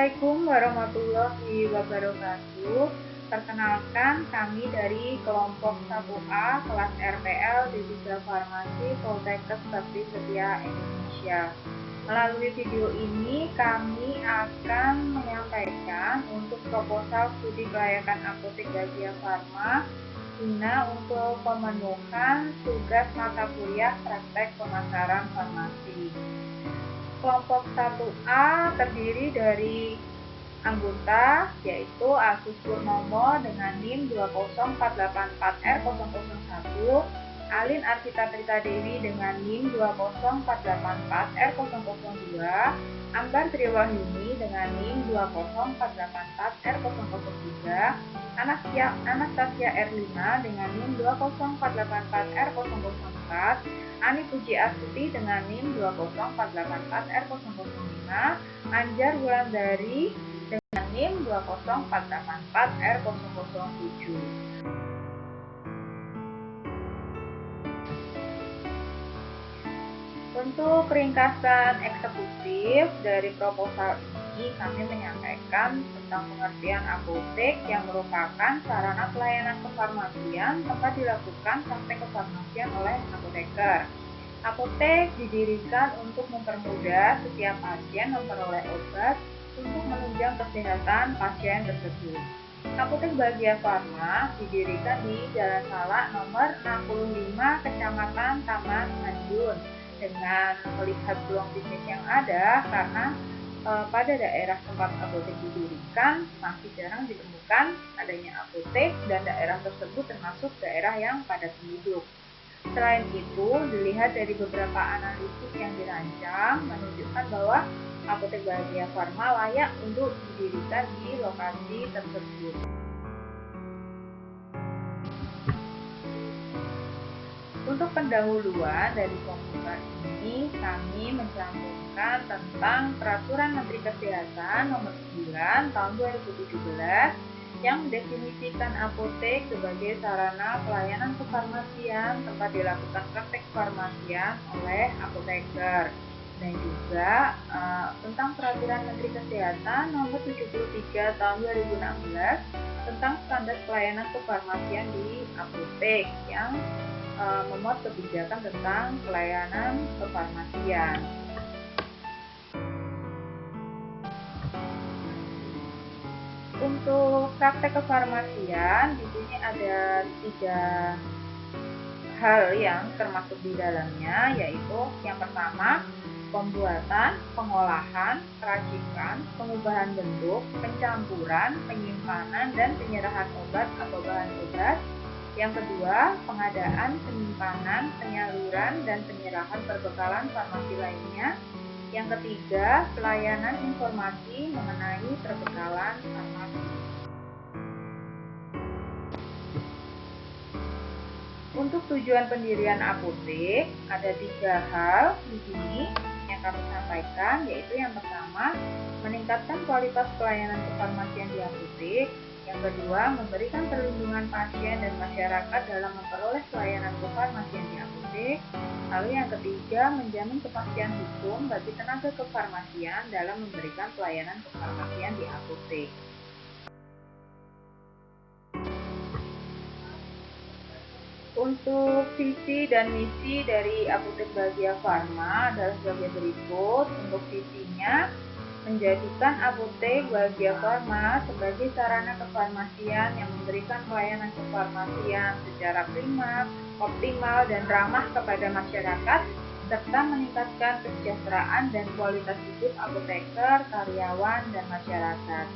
Assalamualaikum warahmatullahi wabarakatuh. Perkenalkan, kami dari kelompok 1A kelas RPL Divisi Farmasi Poltekkes Bakti Setia Indonesia. Melalui video ini kami akan menyampaikan untuk proposal studi kelayakan apotek Bagja Farma guna untuk pemenuhan tugas mata kuliah praktek pemasaran farmasi. Kelompok 1A terdiri dari anggota yaitu Agus Purnomo dengan NIM 20484R001, Alin Arvita Trita Dewi dengan NIM 20484R002, Ambar Triwahyuni dengan NIM 20484R003, Anastasia Erlina dengan NIM 20484R004, Ani Puji Astuti dengan NIM 20484R005, Anjar Wulandari dengan NIM 20484R007. Untuk ringkasan eksekutif dari proposal ini, kami menyampaikan tentang pengertian apotek yang merupakan sarana pelayanan kefarmasian tempat dilakukan praktek kefarmasian oleh apoteker. Apotek didirikan untuk mempermudah setiap pasien memperoleh obat untuk menunjang kesehatan pasien tersebut. Apotek Bagja Farma didirikan di Jalan Salak nomor 65, Kecamatan Taman Madiun, dengan melihat peluang bisnis yang ada karena pada daerah tempat apotek didirikan masih jarang ditemukan adanya apotek dan daerah tersebut termasuk daerah yang padat penduduk. Selain itu, dilihat dari beberapa analisis yang dirancang menunjukkan bahwa apotek Bagja Farma layak untuk didirikan di lokasi tersebut. Untuk pendahuluan dari proposal ini, kami mencantumkan tentang Peraturan Menteri Kesehatan Nomor 9 Tahun 2017 yang mendefinisikan apotek sebagai sarana pelayanan kefarmasian tempat dilakukan praktek kefarmasian oleh apoteker, dan juga tentang Peraturan Menteri Kesehatan Nomor 73 Tahun 2016 tentang standar pelayanan kefarmasian di apotek yang memuat kebijakan tentang pelayanan kefarmasian. Untuk praktek kefarmasian, di sini ada 3 hal yang termasuk di dalamnya, yaitu yang pertama, pembuatan, pengolahan, peracikan, pengubahan bentuk, pencampuran, penyimpanan, dan penyerahan obat atau bahan obat. Yang kedua, pengadaan, penyimpanan, penyaluran, dan penyerahan perbekalan farmasi lainnya. Yang ketiga, pelayanan informasi mengenai perbekalan farmasi. Untuk tujuan pendirian apotek, ada 3 hal di sini yang kami sampaikan, yaitu yang pertama, meningkatkan kualitas pelayanan kefarmasian di apotek. Yang kedua, memberikan perlindungan pasien dan masyarakat dalam memperoleh pelayanan kefarmasian di apotek. Lalu yang ketiga, menjamin kepastian hukum bagi tenaga kefarmasian dalam memberikan pelayanan kefarmasian di apotek. Untuk visi dan misi dari Apotek Bagja Farma adalah sebagai berikut. Untuk visinya, menjadikan apotek Bagja Farma sebagai sarana kefarmasian yang memberikan pelayanan kefarmasian secara prima, optimal, dan ramah kepada masyarakat, serta meningkatkan kesejahteraan dan kualitas hidup apoteker, karyawan, dan masyarakat.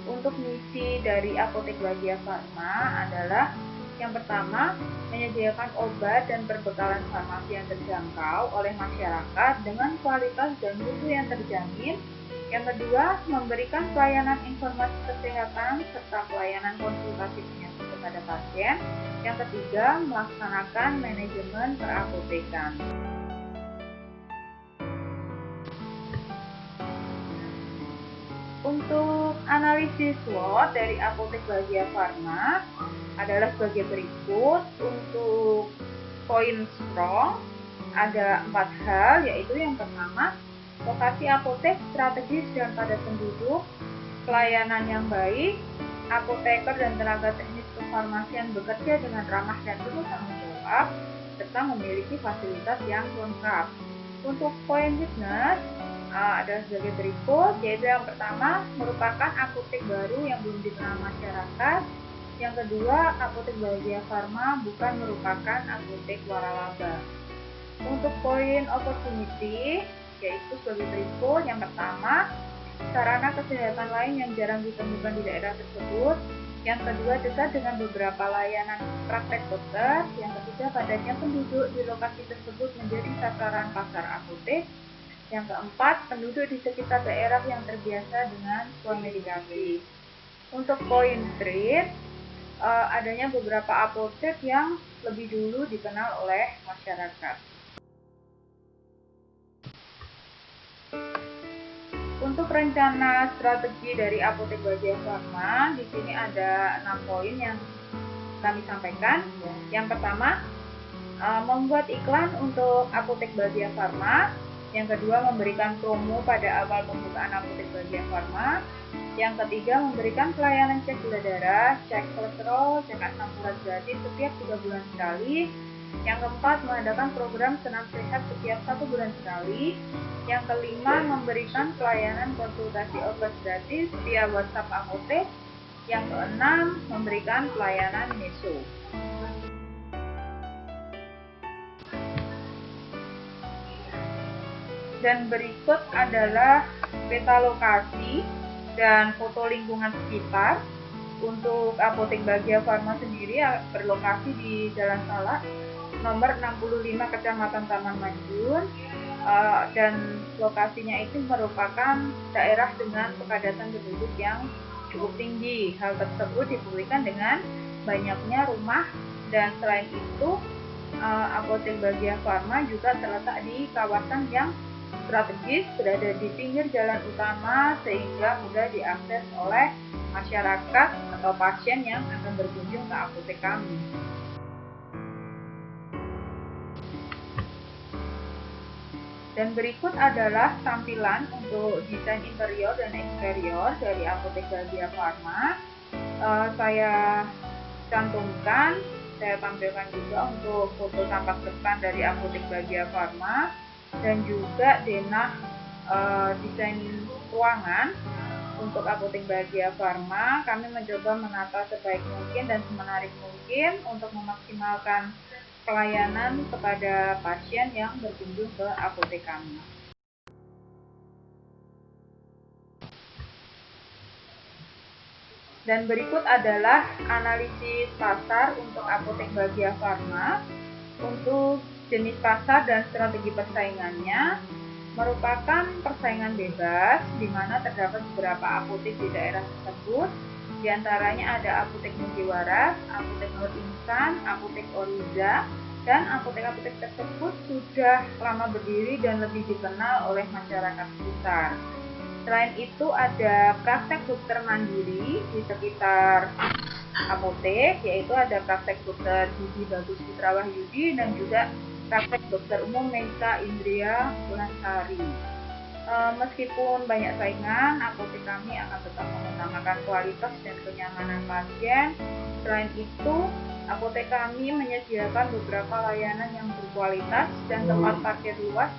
Untuk misi dari Apotek Bagja Farma adalah yang pertama, menyediakan obat dan perbekalan farmasi yang terjangkau oleh masyarakat dengan kualitas dan mutu yang terjamin. Yang kedua, memberikan pelayanan informasi kesehatan serta pelayanan konsultasi penyakit kepada pasien. Yang ketiga, melaksanakan manajemen perapotekan. Untuk analisis SWOT dari Apotek Bagja Farma adalah sebagai berikut. Untuk poin strong ada 4 hal, yaitu yang pertama, lokasi apotek strategis dan padat penduduk, pelayanan yang baik, apoteker dan tenaga teknis kefarmasian bekerja dengan ramah dan penuh tanggung jawab, serta memiliki fasilitas yang lengkap. Untuk poin bisnis, ada sebagai berikut, yaitu yang pertama merupakan apotek baru yang belum dikenal masyarakat. Yang kedua, apotek Bahagia Farma bukan merupakan apotek waralaba. Untuk poin opportunity, yaitu sebagai berikut. Yang pertama, sarana kesehatan lain yang jarang ditemukan di daerah tersebut. Yang kedua, dekat dengan beberapa layanan praktek dokter. Yang ketiga, padatnya penduduk di lokasi tersebut menjadi sasaran pasar apotek. Yang keempat, penduduk di sekitar daerah yang terbiasa dengan telemedikasi. Untuk poin trade, adanya beberapa apotek yang lebih dulu dikenal oleh masyarakat. Untuk rencana strategi dari Apotek Bahagia Farma, di sini ada 6 poin yang kami sampaikan. Yang pertama, membuat iklan untuk Apotek Bahagia Farma. Yang kedua, memberikan promo pada awal pembukaan Apotek Bahagia Farma. Yang ketiga, memberikan pelayanan cek gula darah, cek kolesterol, cek asam urat gratis setiap 3 bulan sekali. Yang keempat, mengadakan program senam sehat setiap 1 bulan sekali. Yang kelima, memberikan pelayanan konsultasi obat gratis via WhatsApp apotek. Yang keenam, memberikan pelayanan meso. Dan berikut adalah peta lokasi dan foto lingkungan sekitar. Untuk Apotek Bahagia Farma sendiri berlokasi di Jalan Salak, nomor 65 Kecamatan Taman Madiun, dan lokasinya itu merupakan daerah dengan kepadatan penduduk yang cukup tinggi. Hal tersebut dibuktikan dengan banyaknya rumah, dan selain itu Apotek Bahagia Farma juga terletak di kawasan yang strategis, berada di pinggir jalan utama sehingga mudah diakses oleh masyarakat atau pasien yang akan berkunjung ke apotek kami. Dan berikut adalah tampilan untuk desain interior dan eksterior dari Apotek Bahagia Farma. Saya cantumkan, saya tampilkan juga untuk foto tampak depan dari Apotek Bahagia Farma dan juga denah desain ruangan. Untuk Apotek Bahagia Farma, kami mencoba menata sebaik mungkin dan semenarik mungkin untuk memaksimalkan pelayanan kepada pasien yang berkunjung ke apotek kami. Dan berikut adalah analisis pasar untuk Apotek Bahagia Farma. Untuk jenis pasar dan strategi persaingannya merupakan persaingan bebas, di mana terdapat beberapa apotek di daerah tersebut. Di antaranya ada Apotek Mujiwaras, Apotek Nur Insan, Apotek Oriza, dan apotek-apotek tersebut sudah lama berdiri dan lebih dikenal oleh masyarakat sekitar. Selain itu ada praktek dokter mandiri di sekitar apotek, yaitu ada praktek dokter Gigi Bagus Putra Wahyudi dan juga praktek dokter umum Meika Indria Wulandari. Meskipun banyak saingan, apotek kami akan tetap mengutamakan kualitas dan kenyamanan pasien. Selain itu, apotek kami menyediakan beberapa layanan yang berkualitas dan tempat parkir luas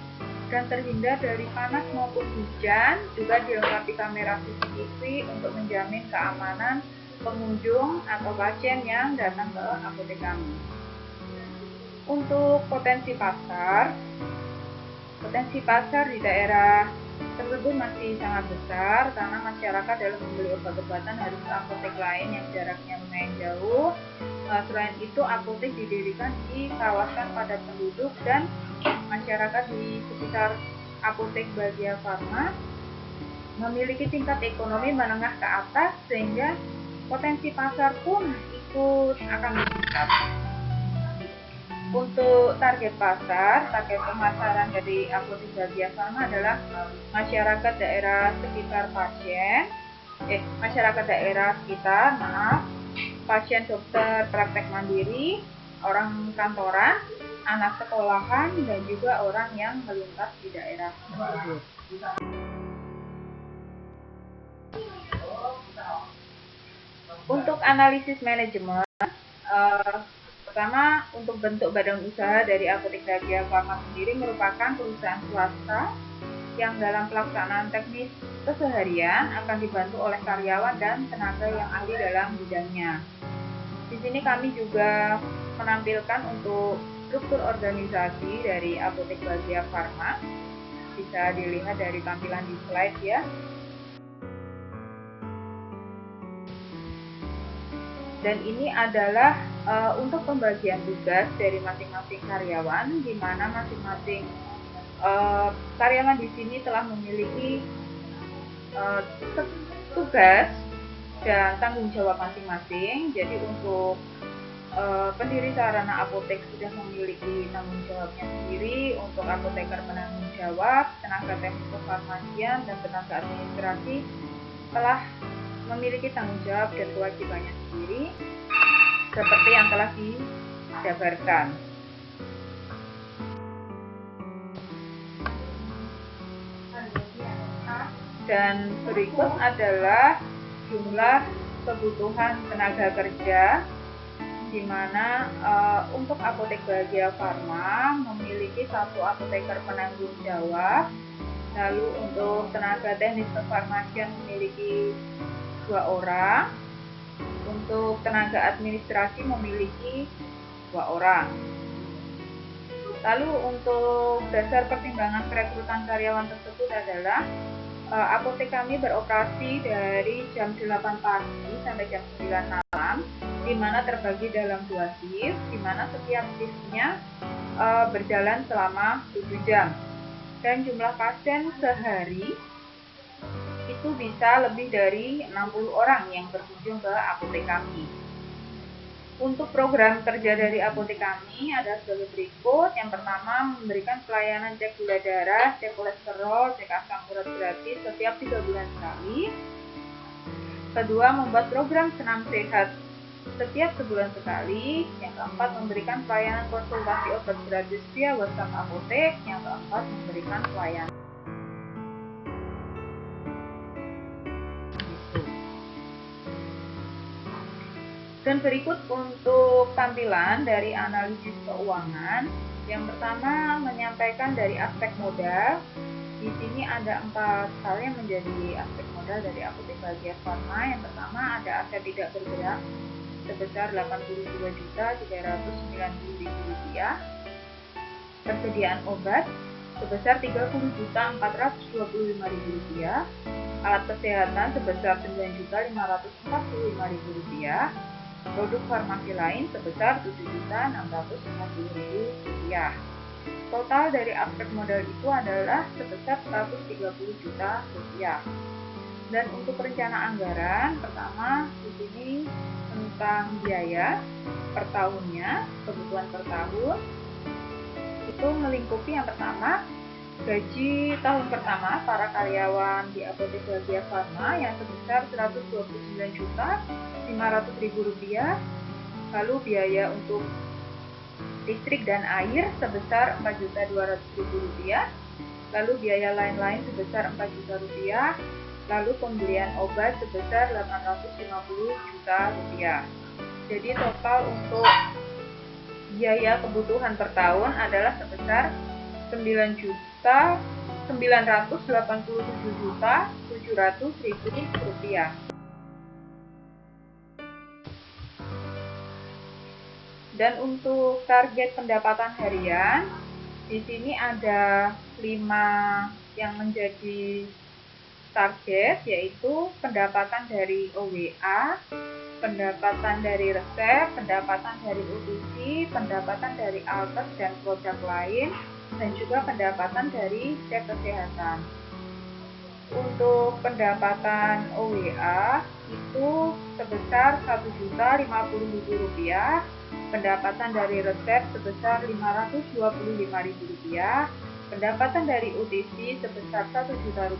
dan terhindar dari panas maupun hujan. Juga dilengkapi kamera CCTV untuk menjamin keamanan pengunjung atau pasien yang datang ke apotek kami. Untuk potensi pasar di daerah tersebut masih sangat besar karena masyarakat dalam membeli obat-obatan harus ke apotek lain yang jaraknya lumayan jauh. Selain itu, apotek didirikan di kawasan padat penduduk dan masyarakat di sekitar Apotek Bahagia Farma memiliki tingkat ekonomi menengah ke atas, sehingga potensi pasar pun ikut akan meningkat. Untuk target pasar, target pemasaran dari Apotek Bahagia Farma adalah masyarakat daerah sekitar pasien dokter praktek mandiri, orang kantoran, anak sekolahan, dan juga orang yang melintas di daerah tersebut. Untuk analisis manajemen, pertama untuk bentuk badan usaha dari Apotek Bahagia Farma sendiri merupakan perusahaan swasta yang dalam pelaksanaan teknis keseharian akan dibantu oleh karyawan dan tenaga yang ahli dalam bidangnya. Di sini kami juga menampilkan untuk struktur organisasi dari Apotek Bahagia Farma. Bisa dilihat dari tampilan di slide ya. Dan ini adalah untuk pembagian tugas dari masing-masing karyawan, di mana masing-masing karyawan di sini telah memiliki tugas dan tanggung jawab masing-masing. Jadi untuk pendiri sarana apotek sudah memiliki tanggung jawabnya sendiri, untuk apoteker penanggung jawab, tenaga teknis kefarmasian, dan tenaga administrasi telah memiliki tanggung jawab dan kewajibannya sendiri seperti yang telah dijabarkan. Dan berikut adalah jumlah kebutuhan tenaga kerja, di mana untuk Apotek Bahagia Farma memiliki 1 apoteker penanggung jawab, lalu untuk tenaga teknis kefarmasian memiliki 2 orang, untuk tenaga administrasi memiliki 2 orang. Lalu untuk dasar pertimbangan perekrutan karyawan tersebut adalah apotek kami beroperasi dari jam 8 pagi sampai jam 9 malam, di mana terbagi dalam 2 shift, di mana setiap shiftnya berjalan selama 7 jam. Dan jumlah pasien sehari itu bisa lebih dari 60 orang yang berkunjung ke apotek kami. Untuk program kerja dari apotek kami ada sebagai berikut. Yang pertama, memberikan pelayanan cek gula darah, cek kolesterol, cek asam urat gratis setiap 3 bulan sekali. Kedua, membuat program senam sehat setiap sebulan sekali. Yang keempat, memberikan pelayanan konsultasi obat gratis via WhatsApp apotek. Yang keempat, memberikan pelayanan. Dan berikut untuk tampilan dari analisis keuangan. Yang pertama, menyampaikan dari aspek modal. Di sini ada 4 hal yang menjadi aspek modal dari Apotek Bahagia Farma. Yang pertama, ada aset tidak bergerak sebesar Rp82.390.000, persediaan obat sebesar Rp30.425.000, alat kesehatan sebesar Rp9.545.000, produk farmasi lain sebesar Rp7.650.000. Total dari aspek modal itu adalah sebesar Rp130 juta. Dan untuk rencana anggaran, pertama di sini tentang biaya per tahunnya, kebutuhan per tahun itu melingkupi yang pertama gaji tahun pertama para karyawan di Apotek Bahagia Farma yang sebesar Rp129.500.000, lalu biaya untuk listrik dan air sebesar Rp4.200.000, lalu biaya lain-lain sebesar Rp4 juta, lalu pembelian obat sebesar Rp850 juta. Jadi total untuk biaya kebutuhan per tahun adalah sebesar Rp9.987.700.000. Dan untuk target pendapatan harian, di sini ada 5 yang menjadi target, yaitu pendapatan dari OWA, pendapatan dari resep, pendapatan dari OTC, pendapatan dari alkes dan produk lain, dan juga pendapatan dari cek kesehatan. Untuk pendapatan OWA itu sebesar Rp1.050.000, pendapatan dari resep sebesar Rp525.000, pendapatan dari OTC sebesar Rp1 juta,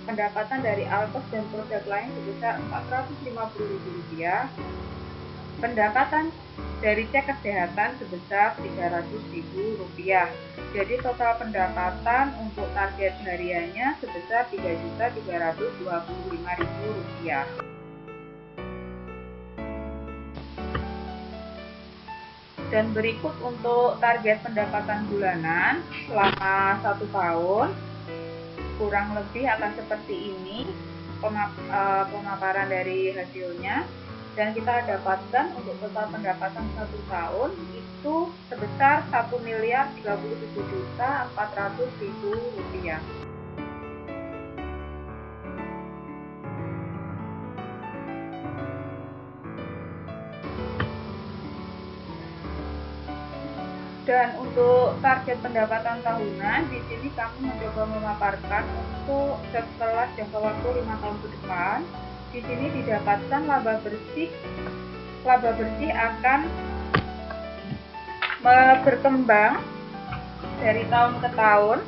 pendapatan dari alkes dan produk lain sebesar Rp450.000, pendapatan dari cek kesehatan sebesar Rp300.000. Jadi total pendapatan untuk target hariannya sebesar Rp3.325.000. Dan berikut untuk target pendapatan bulanan selama 1 tahun, kurang lebih akan seperti ini pemaparan dari hasilnya. Dan kita dapatkan untuk total pendapatan 1 tahun itu sebesar Rp1.037.400.000. Dan untuk target pendapatan tahunan, di sini kami mencoba memaparkan untuk setelah jangka waktu 5 tahun ke depan. Di sini didapatkan laba bersih akan berkembang dari tahun ke tahun,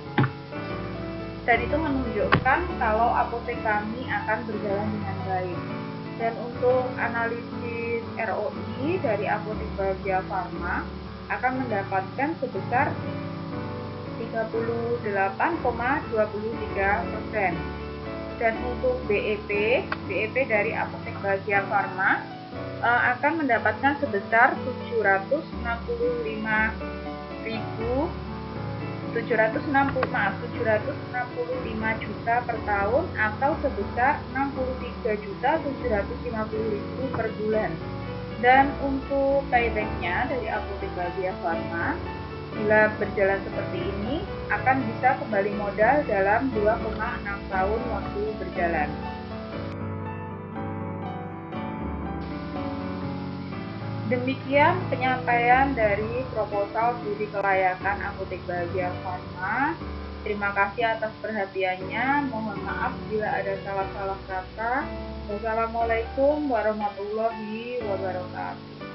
dan itu menunjukkan kalau apotek kami akan berjalan dengan baik. Dan untuk analisis ROI dari Apotek Bahagia Pharma akan mendapatkan sebesar 38,23%. Dan untuk BEP dari Apotek Bahagia Pharma akan mendapatkan sebesar 765 juta per tahun atau sebesar 63.750.000 per bulan. Dan untuk payback-nya dari Apotek Bahagia Pharma, bila berjalan seperti ini, akan bisa kembali modal dalam 2,6 tahun waktu berjalan. Demikian penyampaian dari proposal studi kelayakan Apotek Bahagia Pharma. Terima kasih atas perhatiannya. Mohon maaf bila ada salah-salah kata. Wassalamualaikum warahmatullahi wabarakatuh.